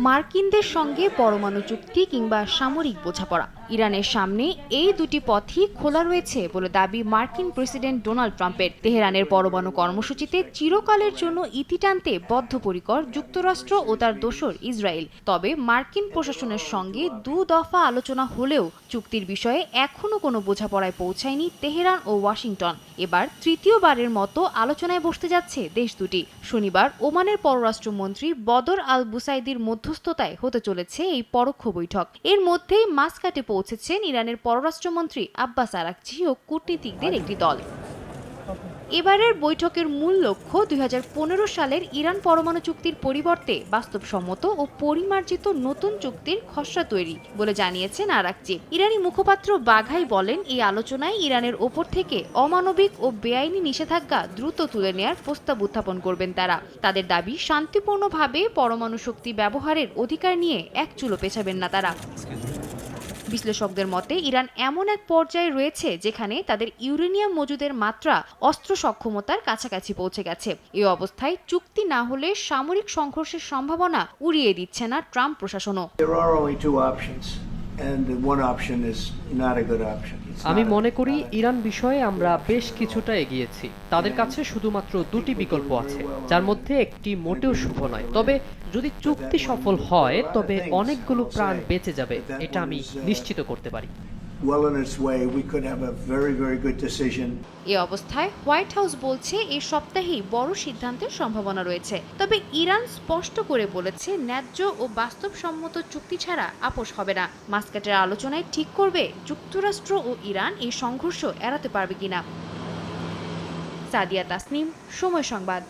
মার্কিনদের সঙ্গে পরমাণু চুক্তি কিংবা সামরিক বোঝাপড়া, ইরানের সামনে এই দুটি পথই খোলা রয়েছে বলে দাবি মার্কিন প্রেসিডেন্ট ডোনাল্ড ট্রাম্পের। তেহরানের পরমাণু কর্মসূচিতে চিরকালের জন্য ইতি টানতে বদ্ধপরিকর যুক্তরাষ্ট্র ও তার দোসর ইসরায়েল। তবে মার্কিন প্রশাসনের সঙ্গে দফা আলোচনা হলেও চুক্তির বিষয়ে এখনো কোনো বোঝাপড়ায় পৌঁছায়নি তেহরান ও ওয়াশিংটন। এবার তৃতীয়বারের মতো আলোচনায় বসতে যাচ্ছে দেশ দুটি। শনিবার ওমানের পররাষ্ট্রমন্ত্রী বদর আল বুসাইদির মধ্যস্থতায় হতে চলেছে এই পরোক্ষ বৈঠক। এর মধ্যেই মাসকাটে পৌঁছেছেন ইরানের পররাষ্ট্রমন্ত্রী আব্বাস আরাকচি ও কূটনীতিকদের একটি দল। এবারের বৈঠকের মূল লক্ষ্য 2015 সালের ইরান পরমাণু চুক্তির পরিবর্তে বাস্তবসম্মত ও পরিমার্জিত নতুন চুক্তির খসড়া তৈরি বলে জানিয়েছেন আরাকচি। ইরানি মুখপাত্র বাঘাই বলেন, এই আলোচনায় ইরানের ওপর থেকে অমানবিক ও বেআইনি নিষেধাজ্ঞা দ্রুত তুলে নেয়ার প্রস্তাব উত্থাপন করবেন তারা। তাদের দাবি, শান্তিপূর্ণভাবে পরমাণু শক্তি ব্যবহারের অধিকার নিয়ে এক চুলো পেছাবেন না তারা। বিশ্লেষকদের মতে ইরান এমন এক পর্যায়ে রয়েছে যেখানে তাদের ইউরেনিয়াম মজুদের মাত্রা অস্ত্র সক্ষমতার কাছাকাছি পৌঁছে গেছে। এই অবস্থায় চুক্তি না হলে সামরিক সংঘর্ষের সম্ভাবনা উড়িয়ে দিচ্ছে না ট্রাম্প প্রশাসনও। আমি মনে করি ইরান বিষয়ে আমরা বেশ কিছুটা এগিয়েছি। তাদের কাছে শুধুমাত্র দুটি বিকল্প আছে, যার মধ্যে একটি মোটেও শুভ নয়। তবে যদি চুক্তি সফল হয় তবে অনেকগুলো প্রাণ বেঁচে যাবে, এটা আমি নিশ্চিত করতে পারি। এই অবস্থায় হোয়াইট হাউস বলছে এই সপ্তাহেই বড় সিদ্ধান্তের সম্ভাবনা রয়েছে। তবে ইরান স্পষ্ট করে বলেছে, ন্যায্য ও বাস্তবসম্মত চুক্তি ছাড়া আপোষ হবে না। মাস্কাটের আলোচনায় ঠিক করবে যুক্তরাষ্ট্র ও ইরান এই সংঘর্ষ এড়াতে পারবে কিনা। সাদিয়া তাসনিম, সময় সংবাদ।